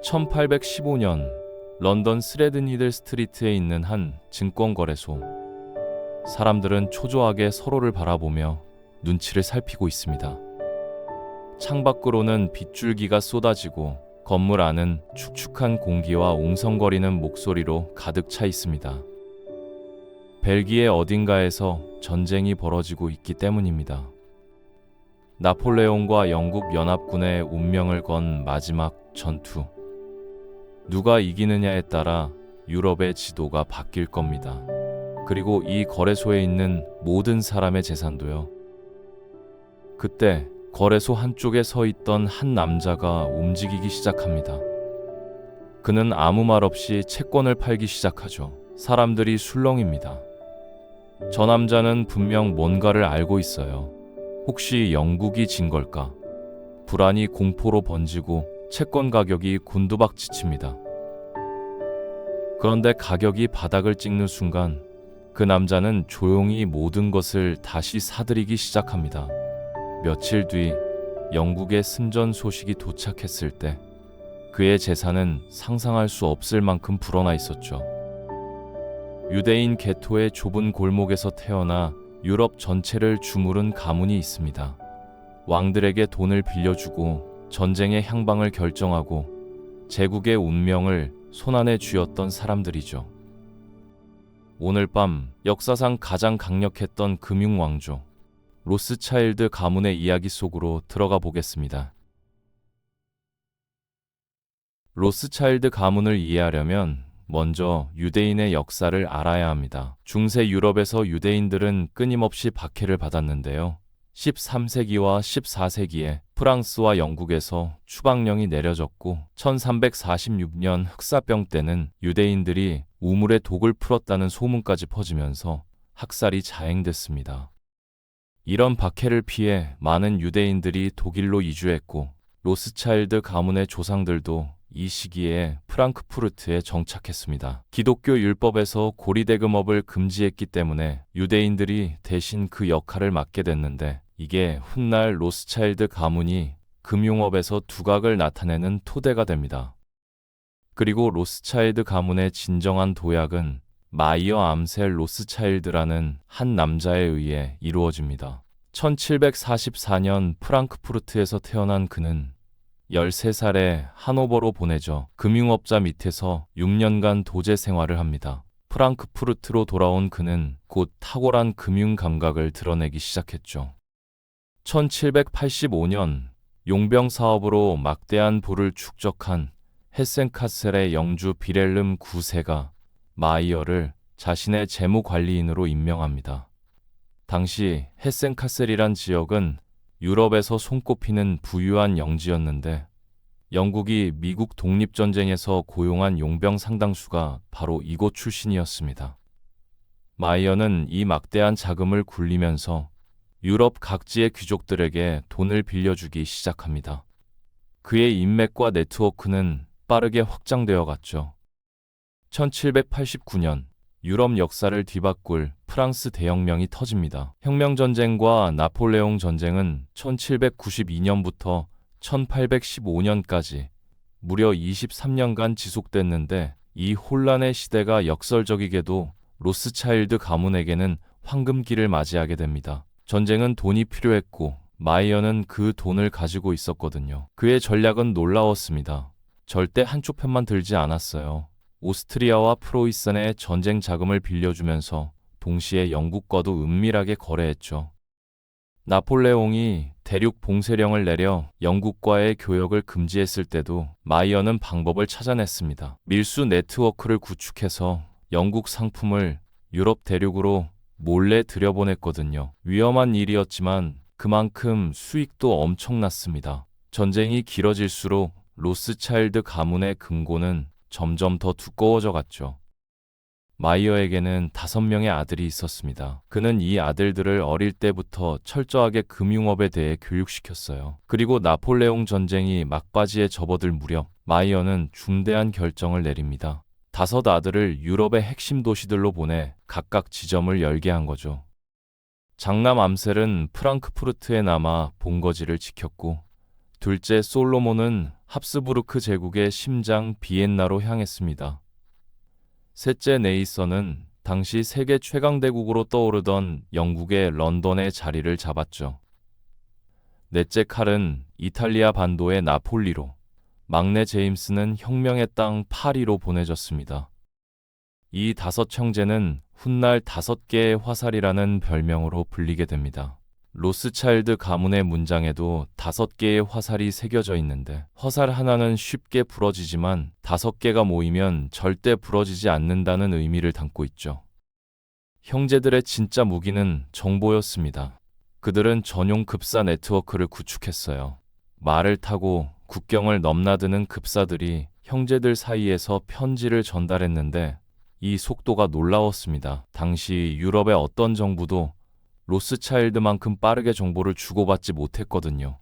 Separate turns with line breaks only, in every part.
1815년 런던 스레든히들 스트리트에 있는 한 증권거래소. 사람들은 초조하게 서로를 바라보며 눈치를 살피고 있습니다. 창밖으로는 빗줄기가 쏟아지고 건물 안은 축축한 공기와 웅성거리는 목소리로 가득 차 있습니다. 벨기에 어딘가에서 전쟁이 벌어지고 있기 때문입니다. 나폴레옹과 영국 연합군의 운명을 건 마지막 전투. 누가 이기느냐에 따라 유럽의 지도가 바뀔 겁니다. 그리고 이 거래소에 있는 모든 사람의 재산도요. 그때 거래소 한쪽에 서 있던 한 남자가 움직이기 시작합니다. 그는 아무 말 없이 채권을 팔기 시작하죠. 사람들이 술렁입니다. 저 남자는 분명 뭔가를 알고 있어요. 혹시 영국이 진 걸까? 불안이 공포로 번지고 채권 가격이 곤두박질칩니다. 그런데 가격이 바닥을 찍는 순간 그 남자는 조용히 모든 것을 다시 사들이기 시작합니다. 며칠 뒤 영국의 승전 소식이 도착했을 때 그의 재산은 상상할 수 없을 만큼 불어나 있었죠. 유대인 게토의 좁은 골목에서 태어나 유럽 전체를 주무른 가문이 있습니다. 왕들에게 돈을 빌려주고 전쟁의 향방을 결정하고 제국의 운명을 손안에 쥐었던 사람들이죠. 오늘 밤 역사상 가장 강력했던 금융왕조 로스차일드 가문의 이야기 속으로 들어가 보겠습니다. 로스차일드 가문을 이해하려면 먼저 유대인의 역사를 알아야 합니다. 중세 유럽에서 유대인들은 끊임없이 박해를 받았는데요. 13세기와 14세기에 프랑스와 영국에서 추방령이 내려졌고 1346년 흑사병 때는 유대인들이 우물에 독을 풀었다는 소문까지 퍼지면서 학살이 자행됐습니다. 이런 박해를 피해 많은 유대인들이 독일로 이주했고 로스차일드 가문의 조상들도 이 시기에 프랑크푸르트에 정착했습니다. 기독교 율법에서 고리대금업을 금지했기 때문에 유대인들이 대신 그 역할을 맡게 됐는데 이게 훗날 로스차일드 가문이 금융업에서 두각을 나타내는 토대가 됩니다. 그리고 로스차일드 가문의 진정한 도약은 마이어 암셀 로스차일드라는 한 남자에 의해 이루어집니다. 1744년 프랑크푸르트에서 태어난 그는 13살에 하노버로 보내져 금융업자 밑에서 6년간 도제 생활을 합니다. 프랑크푸르트로 돌아온 그는 곧 탁월한 금융 감각을 드러내기 시작했죠. 1785년 용병 사업으로 막대한 부를 축적한 헤센카셀의 영주 비렐름 9세가 마이어를 자신의 재무관리인으로 임명합니다. 당시 헤센카셀이란 지역은 유럽에서 손꼽히는 부유한 영지였는데 영국이 미국 독립전쟁에서 고용한 용병 상당수가 바로 이곳 출신이었습니다. 마이어는 이 막대한 자금을 굴리면서 유럽 각지의 귀족들에게 돈을 빌려주기 시작합니다. 그의 인맥과 네트워크는 빠르게 확장되어 갔죠. 1789년 유럽 역사를 뒤바꿀 프랑스 대혁명이 터집니다. 혁명전쟁과 나폴레옹 전쟁은 1792년부터 1815년까지 무려 23년간 지속됐는데 이 혼란의 시대가 역설적이게도 로스차일드 가문에게는 황금기를 맞이하게 됩니다. 전쟁은 돈이 필요했고 마이어는 그 돈을 가지고 있었거든요. 그의 전략은 놀라웠습니다. 절대 한쪽 편만 들지 않았어요. 오스트리아와 프로이센의 전쟁 자금을 빌려주면서 동시에 영국과도 은밀하게 거래했죠. 나폴레옹이 대륙 봉쇄령을 내려 영국과의 교역을 금지했을 때도 마이어는 방법을 찾아냈습니다. 밀수 네트워크를 구축해서 영국 상품을 유럽 대륙으로 몰래 들여보냈거든요. 위험한 일이었지만 그만큼 수익도 엄청났습니다. 전쟁이 길어질수록 로스차일드 가문의 금고는 점점 더 두꺼워져 갔죠. 마이어에게는 5명의 아들이 있었습니다. 그는 이 아들들을 어릴 때부터 철저하게 금융업에 대해 교육시켰어요. 그리고 나폴레옹 전쟁이 막바지에 접어들 무렵 마이어는 중대한 결정을 내립니다. 5 아들을 유럽의 핵심 도시들로 보내 각각 지점을 열게 한 거죠. 장남 암셀은 프랑크푸르트에 남아 본거지를 지켰고 둘째 솔로몬은 합스부르크 제국의 심장 비엔나로 향했습니다. 셋째 네이선은 당시 세계 최강대국으로 떠오르던 영국의 런던에 자리를 잡았죠. 넷째 칼은 이탈리아 반도의 나폴리로, 막내 제임스는 혁명의 땅 파리로 보내졌습니다. 이 다섯 형제는 훗날 5개의 화살이라는 별명으로 불리게 됩니다. 로스차일드 가문의 문장에도 5개의 화살이 새겨져 있는데 화살 하나는 쉽게 부러지지만 5개가 모이면 절대 부러지지 않는다는 의미를 담고 있죠. 형제들의 진짜 무기는 정보였습니다. 그들은 전용 급사 네트워크를 구축했어요. 말을 타고 국경을 넘나드는 급사들이 형제들 사이에서 편지를 전달했는데 이 속도가 놀라웠습니다. 당시 유럽의 어떤 정부도 로스차일드만큼 빠르게 정보를 주고받지 못했거든요.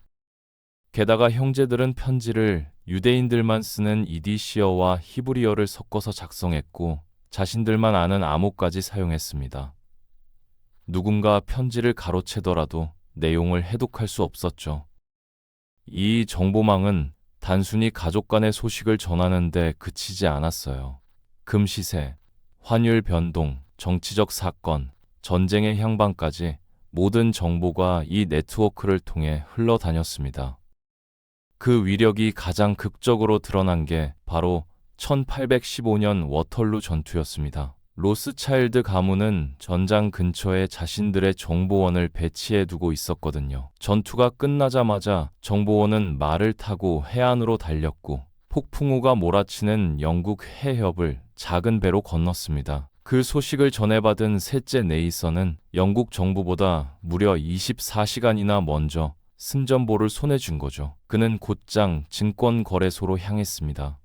게다가 형제들은 편지를 유대인들만 쓰는 이디시어와 히브리어를 섞어서 작성했고 자신들만 아는 암호까지 사용했습니다. 누군가 편지를 가로채더라도 내용을 해독할 수 없었죠. 이 정보망은 단순히 가족 간의 소식을 전하는 데 그치지 않았어요. 금시세, 환율 변동, 정치적 사건, 전쟁의 향방까지 모든 정보가 이 네트워크를 통해 흘러다녔습니다. 그 위력이 가장 극적으로 드러난 게 바로 1815년 워털루 전투였습니다. 로스차일드 가문은 전장 근처에 자신들의 정보원을 배치해 두고 있었거든요. 전투가 끝나자마자 정보원은 말을 타고 해안으로 달렸고 폭풍우가 몰아치는 영국 해협을 작은 배로 건넜습니다. 그 소식을 전해받은 셋째 네이선은 영국 정부보다 무려 24시간이나 먼저 승전보를 손에 쥔 거죠. 그는 곧장 증권거래소로 향했습니다.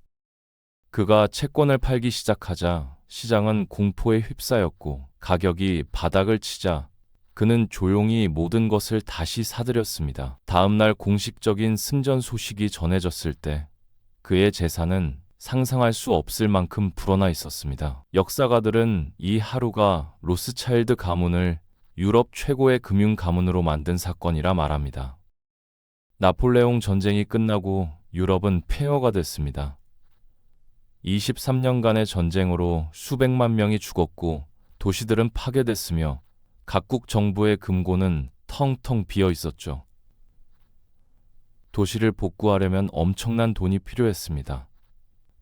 그가 채권을 팔기 시작하자 시장은 공포에 휩싸였고 가격이 바닥을 치자 그는 조용히 모든 것을 다시 사들였습니다. 다음날 공식적인 승전 소식이 전해졌을 때 그의 재산은 상상할 수 없을 만큼 불어나 있었습니다. 역사가들은 이 하루가 로스차일드 가문을 유럽 최고의 금융 가문으로 만든 사건이라 말합니다. 나폴레옹 전쟁이 끝나고 유럽은 폐허가 됐습니다. 23년간의 전쟁으로 수백만 명이 죽었고 도시들은 파괴됐으며 각국 정부의 금고는 텅텅 비어 있었죠. 도시를 복구하려면 엄청난 돈이 필요했습니다.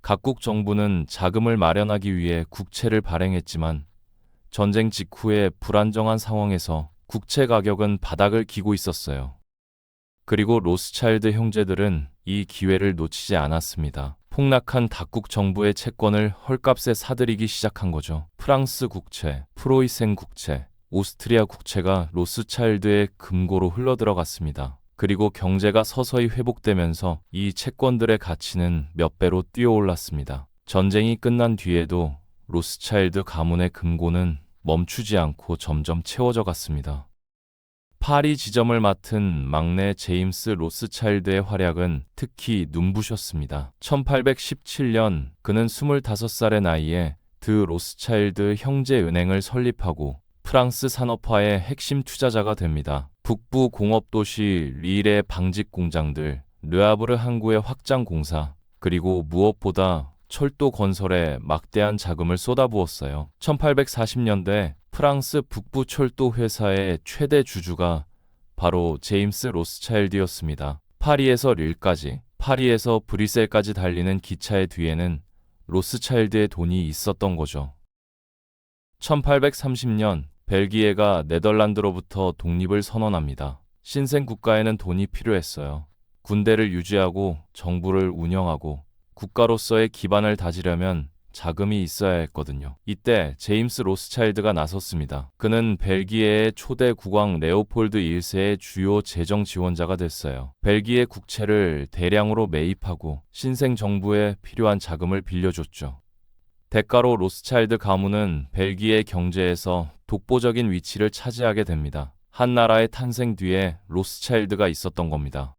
각국 정부는 자금을 마련하기 위해 국채를 발행했지만 전쟁 직후의 불안정한 상황에서 국채 가격은 바닥을 기고 있었어요. 그리고 로스차일드 형제들은 이 기회를 놓치지 않았습니다. 폭락한 각국 정부의 채권을 헐값에 사들이기 시작한 거죠. 프랑스 국채, 프로이센 국채, 오스트리아 국채가 로스차일드의 금고로 흘러들어갔습니다. 그리고 경제가 서서히 회복되면서 이 채권들의 가치는 몇 배로 뛰어올랐습니다. 전쟁이 끝난 뒤에도 로스차일드 가문의 금고는 멈추지 않고 점점 채워져 갔습니다. 파리 지점을 맡은 막내 제임스 로스차일드의 활약은 특히 눈부셨습니다. 1817년 그는 25살의 나이에 드 로스차일드 형제은행을 설립하고 프랑스 산업화의 핵심 투자자가 됩니다. 북부 공업도시 릴의 방직 공장들, 르아브르 항구의 확장 공사, 그리고 무엇보다 철도 건설에 막대한 자금을 쏟아부었어요. 1840년대 프랑스 북부 철도 회사의 최대 주주가 바로 제임스 로스차일드였습니다. 파리에서 릴까지, 파리에서 브뤼셀까지 달리는 기차의 뒤에는 로스차일드의 돈이 있었던 거죠. 1830년 벨기에가 네덜란드로부터 독립을 선언합니다. 신생 국가에는 돈이 필요했어요. 군대를 유지하고 정부를 운영하고 국가로서의 기반을 다지려면 자금이 있어야 했거든요. 이때 제임스 로스차일드가 나섰습니다. 그는 벨기에의 초대 국왕 레오폴드 1세의 주요 재정 지원자가 됐어요. 벨기에 국채를 대량으로 매입하고 신생 정부에 필요한 자금을 빌려줬죠. 대가로 로스차일드 가문은 벨기에 경제에서 독보적인 위치를 차지하게 됩니다. 한 나라의 탄생 뒤에 로스차일드가 있었던 겁니다.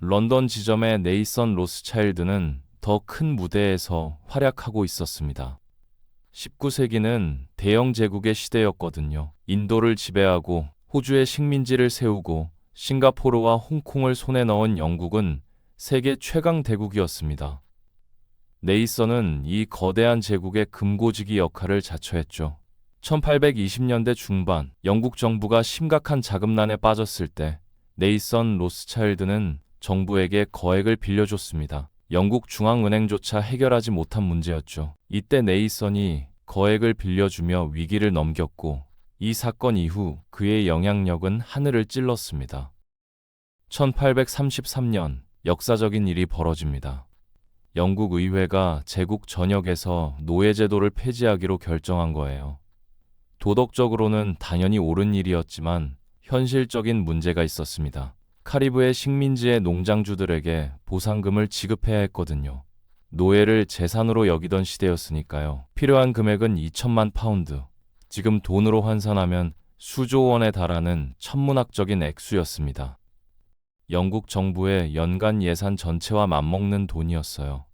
런던 지점의 네이선 로스차일드는 더 큰 무대에서 활약하고 있었습니다. 19세기는 대영 제국의 시대였거든요. 인도를 지배하고 호주의 식민지를 세우고 싱가포르와 홍콩을 손에 넣은 영국은 세계 최강 대국이었습니다. 네이선은 이 거대한 제국의 금고지기 역할을 자처했죠. 1820년대 중반 영국 정부가 심각한 자금난에 빠졌을 때 네이선 로스차일드는 정부에게 거액을 빌려줬습니다. 영국 중앙은행조차 해결하지 못한 문제였죠. 이때 네이선이 거액을 빌려주며 위기를 넘겼고 이 사건 이후 그의 영향력은 하늘을 찔렀습니다. 1833년 역사적인 일이 벌어집니다. 영국 의회가 제국 전역에서 노예제도를 폐지하기로 결정한 거예요. 도덕적으로는 당연히 옳은 일이었지만 현실적인 문제가 있었습니다. 카리브해 식민지의 농장주들에게 보상금을 지급해야 했거든요. 노예를 재산으로 여기던 시대였으니까요. 필요한 금액은 2천만 파운드, 지금 돈으로 환산하면 수조 원에 달하는 천문학적인 액수였습니다. 영국 정부의 연간 예산 전체와 맞먹는 돈이었어요.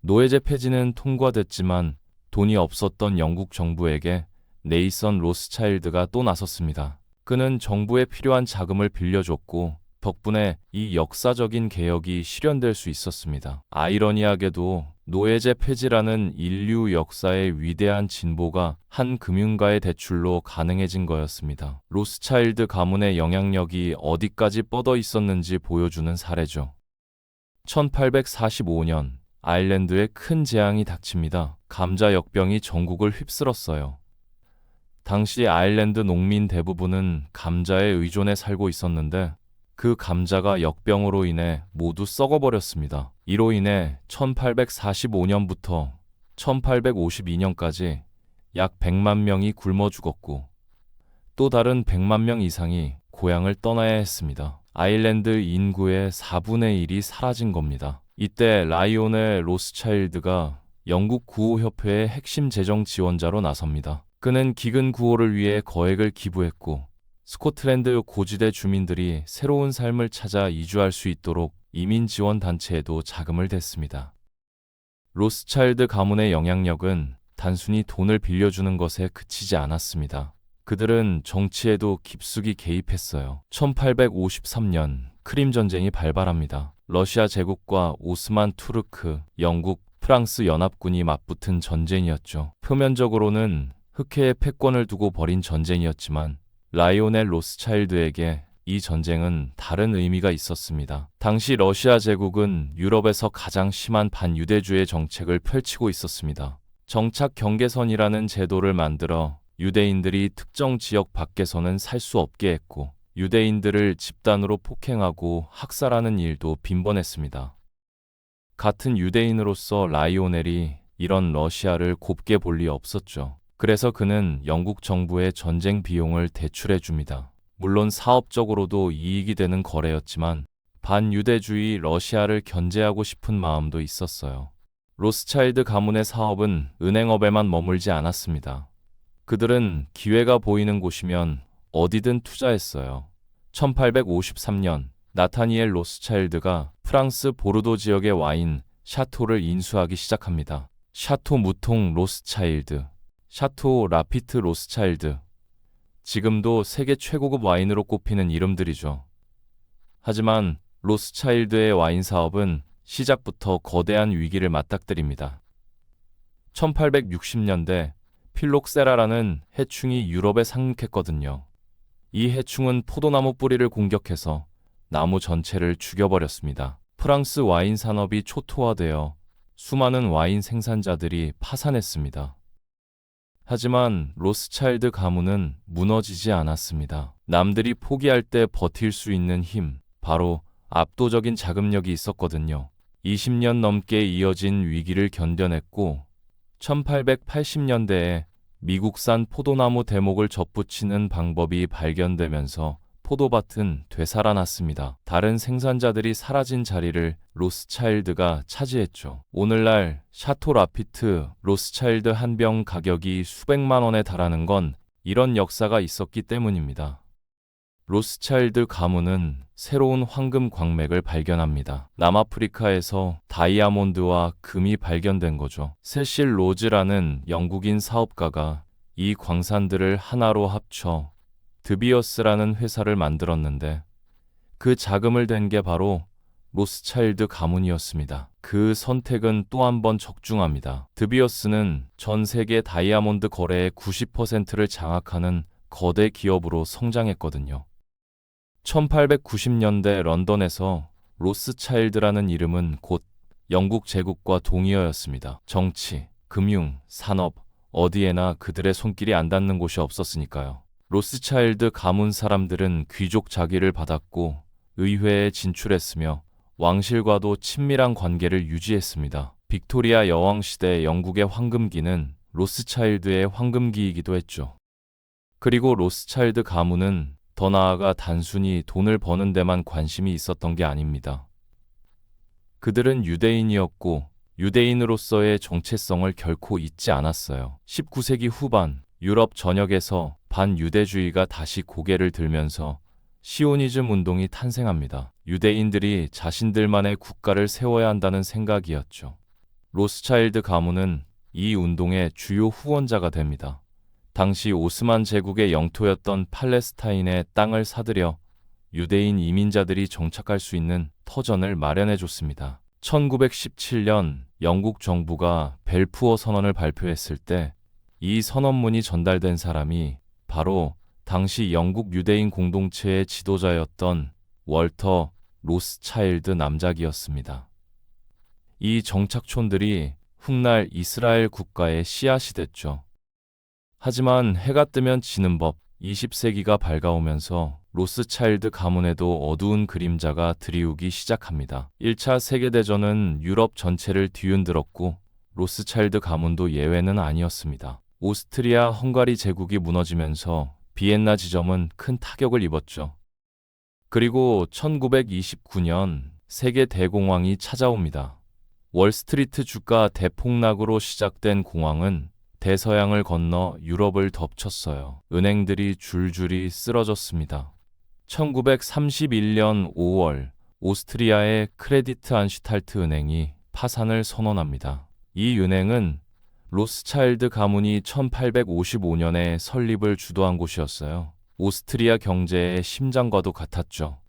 노예제 폐지는 통과됐지만 돈이 없었던 영국 정부에게 네이선 로스차일드가 또 나섰습니다. 그는 정부에 필요한 자금을 빌려줬고 덕분에 이 역사적인 개혁이 실현될 수 있었습니다. 아이러니하게도 노예제 폐지라는 인류 역사의 위대한 진보가 한 금융가의 대출로 가능해진 거였습니다. 로스차일드 가문의 영향력이 어디까지 뻗어 있었는지 보여주는 사례죠. 1845년 아일랜드에 큰 재앙이 닥칩니다. 감자 역병이 전국을 휩쓸었어요. 당시 아일랜드 농민 대부분은 감자에 의존해 살고 있었는데 그 감자가 역병으로 인해 모두 썩어버렸습니다. 이로 인해 1845년부터 1852년까지 약 100만 명이 굶어 죽었고 또 다른 100만 명 이상이 고향을 떠나야 했습니다. 아일랜드 인구의 4분의 1이 사라진 겁니다. 이때 라이오넬 로스차일드가 영국 구호협회의 핵심 재정 지원자로 나섭니다. 그는 기근 구호를 위해 거액을 기부했고 스코틀랜드 고지대 주민들이 새로운 삶을 찾아 이주할 수 있도록 이민 지원 단체에도 자금을 댔습니다. 로스차일드 가문의 영향력은 단순히 돈을 빌려주는 것에 그치지 않았습니다. 그들은 정치에도 깊숙이 개입했어요. 1853년 크림 전쟁이 발발합니다. 러시아 제국과 오스만 투르크, 영국, 프랑스 연합군이 맞붙은 전쟁이었죠. 표면적으로는 흑해의 패권을 두고 벌인 전쟁이었지만 라이오넬 로스차일드에게 이 전쟁은 다른 의미가 있었습니다. 당시 러시아 제국은 유럽에서 가장 심한 반유대주의 정책을 펼치고 있었습니다. 정착 경계선이라는 제도를 만들어 유대인들이 특정 지역 밖에서는 살 수 없게 했고 유대인들을 집단으로 폭행하고 학살하는 일도 빈번했습니다. 같은 유대인으로서 라이오넬이 이런 러시아를 곱게 볼 리 없었죠. 그래서 그는 영국 정부에 전쟁 비용을 대출해 줍니다. 물론 사업적으로도 이익이 되는 거래였지만 반유대주의 러시아를 견제하고 싶은 마음도 있었어요. 로스차일드 가문의 사업은 은행업에만 머물지 않았습니다. 그들은 기회가 보이는 곳이면 어디든 투자했어요. 1853년 나타니엘 로스차일드가 프랑스 보르도 지역의 와인 샤토를 인수하기 시작합니다. 샤토 무통 로스차일드, 샤토 라피트 로스차일드. 지금도 세계 최고급 와인으로 꼽히는 이름들이죠. 하지만 로스차일드의 와인 사업은 시작부터 거대한 위기를 맞닥뜨립니다. 1860년대 필록세라라는 해충이 유럽에 상륙했거든요. 이 해충은 포도나무 뿌리를 공격해서 나무 전체를 죽여버렸습니다. 프랑스 와인 산업이 초토화되어 수많은 와인 생산자들이 파산했습니다. 하지만 로스차일드 가문은 무너지지 않았습니다. 남들이 포기할 때 버틸 수 있는 힘, 바로 압도적인 자금력이 있었거든요. 20년 넘게 이어진 위기를 견뎌냈고 1880년대에 미국산 포도나무 대목을 접붙이는 방법이 발견되면서 포도밭은 되살아났습니다. 다른 생산자들이 사라진 자리를 로스차일드가 차지했죠. 오늘날 샤토 라피트 로스차일드 한 병 가격이 수백만 원에 달하는 건 이런 역사가 있었기 때문입니다. 로스차일드 가문은 새로운 황금 광맥을 발견합니다. 남아프리카에서 다이아몬드와 금이 발견된 거죠. 세실 로즈라는 영국인 사업가가 이 광산들을 하나로 합쳐 드비어스라는 회사를 만들었는데 그 자금을 댄 게 바로 로스차일드 가문이었습니다. 그 선택은 또 한 번 적중합니다. 드비어스는 전 세계 다이아몬드 거래의 90%를 장악하는 거대 기업으로 성장했거든요. 1890년대 런던에서 로스차일드라는 이름은 곧 영국 제국과 동의어였습니다. 정치, 금융, 산업, 어디에나 그들의 손길이 안 닿는 곳이 없었으니까요. 로스차일드 가문 사람들은 귀족 자기를 받았고 의회에 진출했으며 왕실과도 친밀한 관계를 유지했습니다. 빅토리아 여왕 시대 영국의 황금기는 로스차일드의 황금기이기도 했죠. 그리고 로스차일드 가문은 더 나아가 단순히 돈을 버는 데만 관심이 있었던 게 아닙니다. 그들은 유대인이었고 유대인으로서의 정체성을 결코 잊지 않았어요. 19세기 후반 유럽 전역에서 반유대주의가 다시 고개를 들면서 시오니즘 운동이 탄생합니다. 유대인들이 자신들만의 국가를 세워야 한다는 생각이었죠. 로스차일드 가문은 이 운동의 주요 후원자가 됩니다. 당시 오스만 제국의 영토였던 팔레스타인의 땅을 사들여 유대인 이민자들이 정착할 수 있는 터전을 마련해 줬습니다. 1917년 영국 정부가 벨푸어 선언을 발표했을 때 이 선언문이 전달된 사람이 바로 당시 영국 유대인 공동체의 지도자였던 월터 로스차일드 남작이었습니다. 이 정착촌들이 훗날 이스라엘 국가의 씨앗이 됐죠. 하지만 해가 뜨면 지는 법, 20세기가 밝아오면서 로스차일드 가문에도 어두운 그림자가 드리우기 시작합니다. 1차 세계대전은 유럽 전체를 뒤흔들었고 로스차일드 가문도 예외는 아니었습니다. 오스트리아 헝가리 제국이 무너지면서 비엔나 지점은 큰 타격을 입었죠. 그리고 1929년 세계 대공황이 찾아옵니다. 월스트리트 주가 대폭락으로 시작된 공황은 대서양을 건너 유럽을 덮쳤어요. 은행들이 줄줄이 쓰러졌습니다. 1931년 5월 오스트리아의 크레디트 안슈탈트 은행이 파산을 선언합니다. 이 은행은 로스차일드 가문이 1855년에 설립을 주도한 곳이었어요. 오스트리아 경제의 심장과도 같았죠.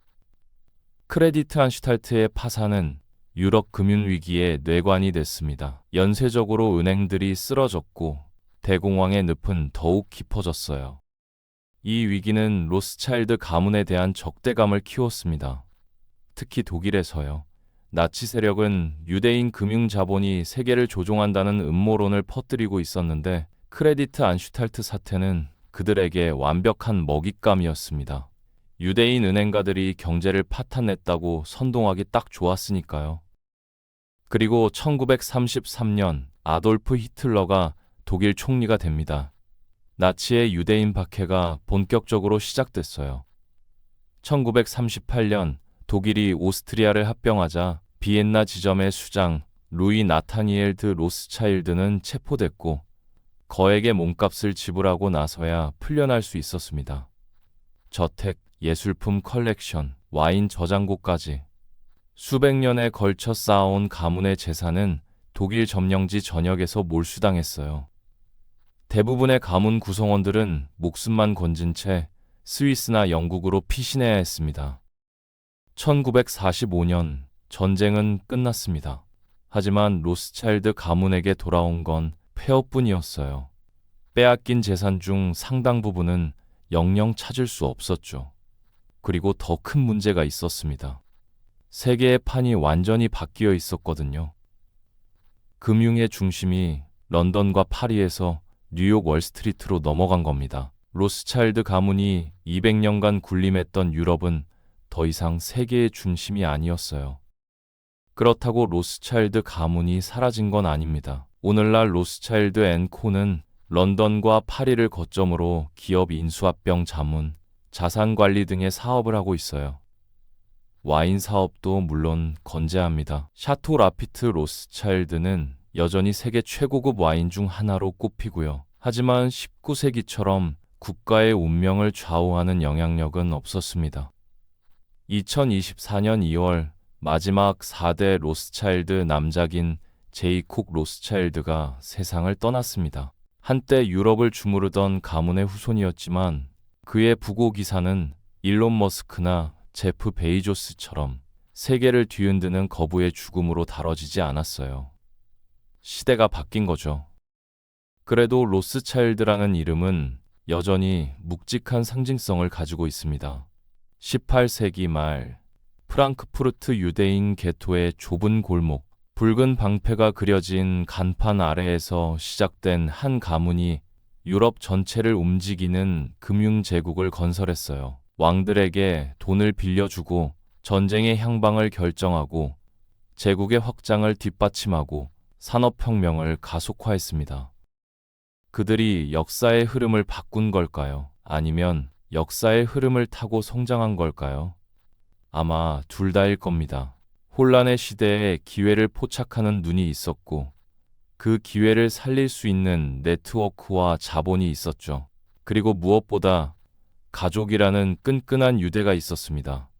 크레디트 안슈탈트의 파산은 유럽 금융위기의 뇌관이 됐습니다. 연쇄적으로 은행들이 쓰러졌고 대공황의 늪은 더욱 깊어졌어요. 이 위기는 로스차일드 가문에 대한 적대감을 키웠습니다. 특히 독일에서요. 나치 세력은 유대인 금융 자본이 세계를 조종한다는 음모론을 퍼뜨리고 있었는데 크레디트 안슈탈트 사태는 그들에게 완벽한 먹잇감이었습니다. 유대인 은행가들이 경제를 파탄냈다고 선동하기 딱 좋았으니까요. 그리고 1933년 아돌프 히틀러가 독일 총리가 됩니다. 나치의 유대인 박해가 본격적으로 시작됐어요. 1938년 독일이 오스트리아를 합병하자 비엔나 지점의 수장 루이 나타니엘 드 로스차일드는 체포됐고 거액의 몸값을 지불하고 나서야 풀려날 수 있었습니다. 저택, 예술품 컬렉션, 와인 저장고까지 수백 년에 걸쳐 쌓아온 가문의 재산은 독일 점령지 전역에서 몰수당했어요. 대부분의 가문 구성원들은 목숨만 건진 채 스위스나 영국으로 피신해야 했습니다. 1945년 전쟁은 끝났습니다. 하지만 로스차일드 가문에게 돌아온 건 폐허뿐이었어요. 빼앗긴 재산 중 상당 부분은 영영 찾을 수 없었죠. 그리고 더 큰 문제가 있었습니다. 세계의 판이 완전히 바뀌어 있었거든요. 금융의 중심이 런던과 파리에서 뉴욕 월스트리트로 넘어간 겁니다. 로스차일드 가문이 200년간 군림했던 유럽은 더 이상 세계의 중심이 아니었어요. 그렇다고 로스차일드 가문이 사라진 건 아닙니다. 오늘날 로스차일드 앤 코는 런던과 파리를 거점으로 기업 인수합병 자문, 자산관리 등의 사업을 하고 있어요. 와인 사업도 물론 건재합니다. 샤토 라피트 로스차일드는 여전히 세계 최고급 와인 중 하나로 꼽히고요. 하지만 19세기처럼 국가의 운명을 좌우하는 영향력은 없었습니다. 2024년 2월 마지막 4대 로스차일드 남작인 제이콕 로스차일드가 세상을 떠났습니다. 한때 유럽을 주무르던 가문의 후손이었지만 그의 부고 기사는 일론 머스크나 제프 베이조스처럼 세계를 뒤흔드는 거부의 죽음으로 다뤄지지 않았어요. 시대가 바뀐 거죠. 그래도 로스차일드라는 이름은 여전히 묵직한 상징성을 가지고 있습니다. 18세기 말 프랑크푸르트 유대인 게토의 좁은 골목, 붉은 방패가 그려진 간판 아래에서 시작된 한 가문이 유럽 전체를 움직이는 금융제국을 건설했어요. 왕들에게 돈을 빌려주고 전쟁의 향방을 결정하고 제국의 확장을 뒷받침하고 산업혁명을 가속화했습니다. 그들이 역사의 흐름을 바꾼 걸까요? 아니면 역사의 흐름을 타고 성장한 걸까요? 아마 둘 다일 겁니다. 혼란의 시대에 기회를 포착하는 눈이 있었고, 그 기회를 살릴 수 있는 네트워크와 자본이 있었죠. 그리고 무엇보다 가족이라는 끈끈한 유대가 있었습니다.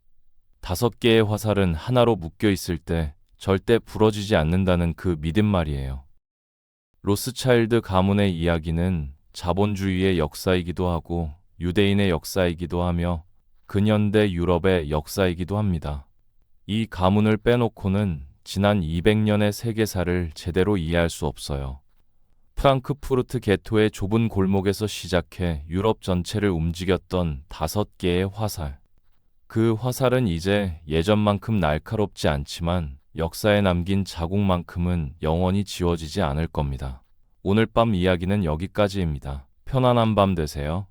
5개의 화살은 하나로 묶여 있을 때 절대 부러지지 않는다는 그 믿음 말이에요. 로스차일드 가문의 이야기는 자본주의의 역사이기도 하고 유대인의 역사이기도 하며 근현대 유럽의 역사이기도 합니다. 이 가문을 빼놓고는 지난 200년의 세계사를 제대로 이해할 수 없어요. 프랑크푸르트 게토의 좁은 골목에서 시작해 유럽 전체를 움직였던 5개의 화살. 그 화살은 이제 예전만큼 날카롭지 않지만 역사에 남긴 자국만큼은 영원히 지워지지 않을 겁니다. 오늘 밤 이야기는 여기까지입니다. 편안한 밤 되세요.